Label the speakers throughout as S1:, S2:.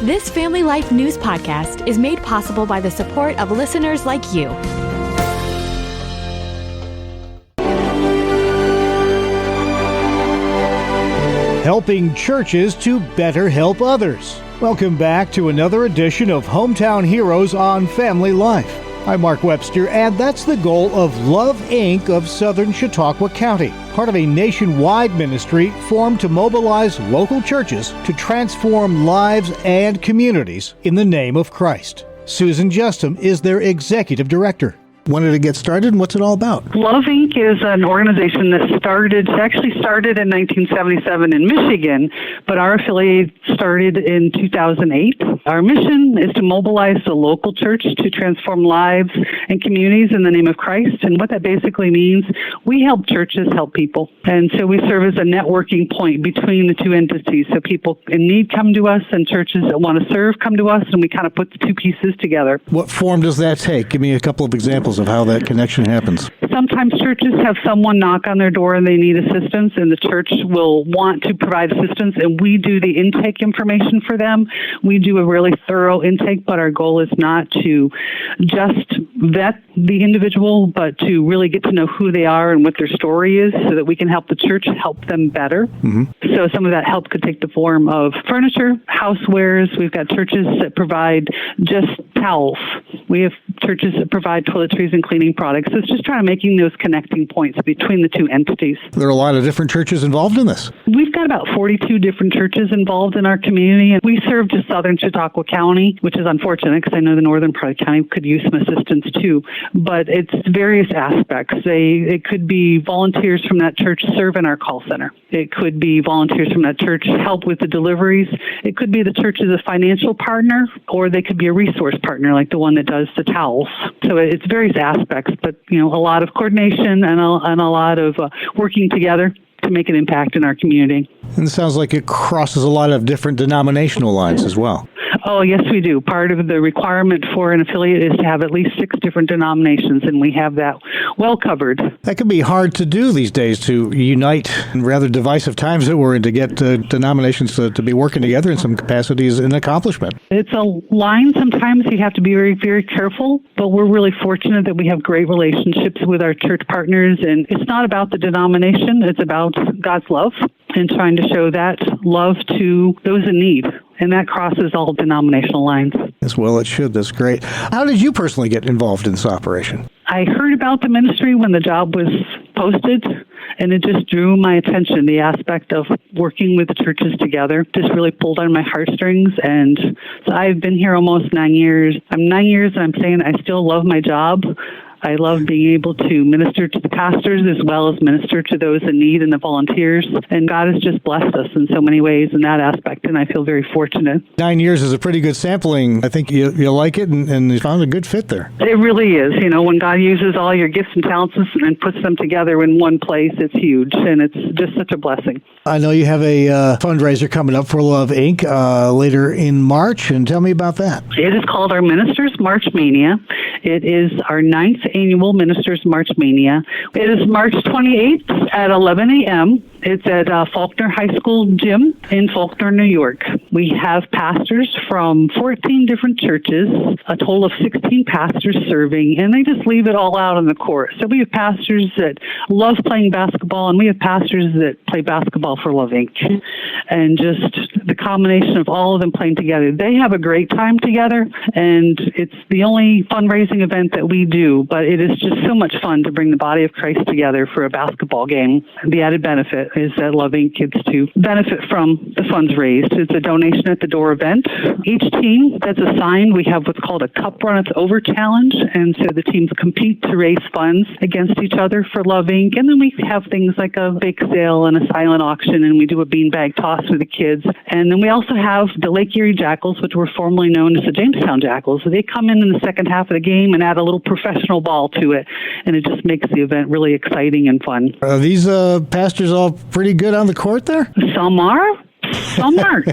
S1: This Family Life News podcast is made possible by the support of listeners like you.
S2: Helping churches to better help others. Welcome back to another edition of Hometown Heroes on Family Life. I'm Mark Webster, and that's the goal of Love, Inc. of Southern Chautauqua County, part of a nationwide ministry formed to mobilize local churches to transform lives and communities in the name of Christ. Susan Justham is their executive director. When did it get started, and what's it all about?
S3: Love, Inc. is an organization that started in 1977 in Michigan, but our affiliate started in 2008. Our mission is to mobilize the local church to transform lives and communities in the name of Christ. And what that basically means, we help churches help people. And so we serve as a networking point between the two entities. So people in need come to us, and churches that want to serve come to us, and we kind of put the two pieces together.
S2: What form does that take? Give me a couple of examples of how that connection happens.
S3: Sometimes churches have someone knock on their door and they need assistance, and the church will want to provide assistance, and we do the intake information for them. We do a really thorough intake, but our goal is not to just vet the individual, but to really get to know who they are and what their story is so that we can help the church help them better. Mm-hmm. So some of that help could take the form of furniture, housewares. We've got churches that provide just towels. We have churches that provide toiletries and cleaning products. So it's just trying to making those connecting points between the two entities.
S2: There are a lot of different churches involved in this.
S3: We've got about 42 different churches involved in our community, and we serve just Southern Chautauqua County, which is unfortunate because I know the northern part of the county could use some assistance too. But it's various aspects. It could be volunteers from that church serve in our call center. It could be volunteers from that church help with the deliveries. It could be the church is a financial partner, or they could be a resource partner like the one that does the towels. So it's various aspects, but a lot of coordination and a lot of working together to make an impact in our community.
S2: And it sounds like it crosses a lot of different denominational lines as well.
S3: Oh, yes, we do. Part of the requirement for an affiliate is to have at least 6 different denominations, and we have that well covered.
S2: That can be hard to do these days, to unite in rather divisive times that we're in, to get denominations to be working together in some capacities and accomplishment.
S3: It's a line sometimes you have to be very, very careful, but we're really fortunate that we have great relationships with our church partners, and it's not about the denomination, it's about God's love and trying to show that love to those in need. And that crosses all denominational lines.
S2: As well it should. That's great. How did you personally get involved in this operation?
S3: I heard about the ministry when the job was posted, and it just drew my attention. The aspect of working with the churches together just really pulled on my heartstrings. And so I've been here almost 9 years. I'm 9 years, and I'm saying I still love my job. I love being able to minister to the pastors as well as minister to those in need and the volunteers. And God has just blessed us in so many ways in that aspect, and I feel very fortunate.
S2: 9 years is a pretty good sampling. I think you like it, and you found a good fit there.
S3: It really is. When God uses all your gifts and talents and puts them together in one place, it's huge, and it's just such a blessing.
S2: I know you have a fundraiser coming up for Love, Inc. Later in March, and tell me about that.
S3: It is called our Ministers March Mania. It is our 9th annual Ministers March Mania. It is March 28th at 11 a.m. It's at Faulkner High School Gym in Faulkner, New York. We have pastors from 14 different churches, a total of 16 pastors serving, and they just leave it all out on the court. So we have pastors that love playing basketball, and we have pastors that play basketball for Love, Inc. And just the combination of all of them playing together. They have a great time together, and it's the only fundraising event that we do, but it is just so much fun to bring the body of Christ together for a basketball game. The added benefit is that Love, Inc. kids to benefit from the funds raised. It's a donation at the door event. Each team that's assigned, we have what's called a Cup Run It's Over challenge, and so the teams compete to raise funds against each other for Love, Inc. And then we have things like a bake sale and a silent auction, and we do a beanbag toss with the kids. And then we also have the Lake Erie Jackals, which were formerly known as the Jamestown Jackals. So they come in the second half of the game and add a little professional ball to it, and it just makes the event really exciting and fun.
S2: Are these pastors all pretty good on the court there?
S3: Some are. Some aren't.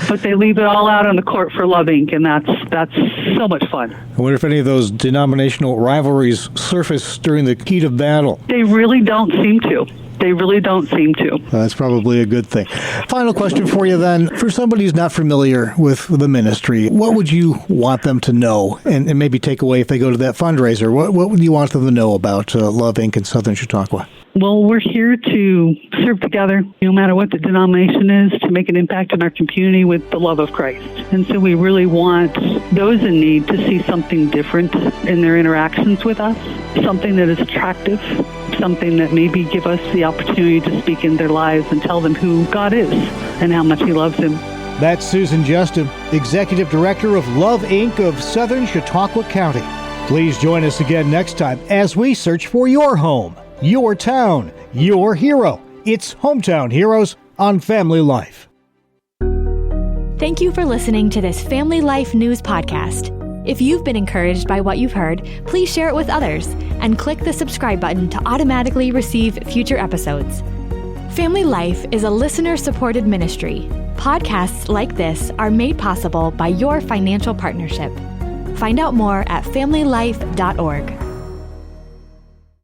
S3: But they leave it all out on the court for Love, Inc., and that's so much fun.
S2: I wonder if any of those denominational rivalries surface during the heat of battle.
S3: They really don't seem to. They really don't seem to.
S2: That's probably a good thing. Final question for you then. For somebody who's not familiar with the ministry, what would you want them to know and maybe take away if they go to that fundraiser? What would you want them to know about Love, Inc. in Southern Chautauqua?
S3: Well, we're here to serve together, no matter what the denomination is, to make an impact in our community with the love of Christ. And so we really want those in need to see something different in their interactions with us, something that is attractive, something that maybe give us the opportunity to speak in their lives and tell them who God is and how much He loves them.
S2: That's Susan Justham, Executive Director of Love, Inc. of Southern Chautauqua County. Please join us again next time as we search for your home, your town, your hero. It's Hometown Heroes on Family Life.
S1: Thank you for listening to this Family Life News podcast. If you've been encouraged by what you've heard, please share it with others and click the subscribe button to automatically receive future episodes. Family Life is a listener-supported ministry. Podcasts like this are made possible by your financial partnership. Find out more at familylife.org.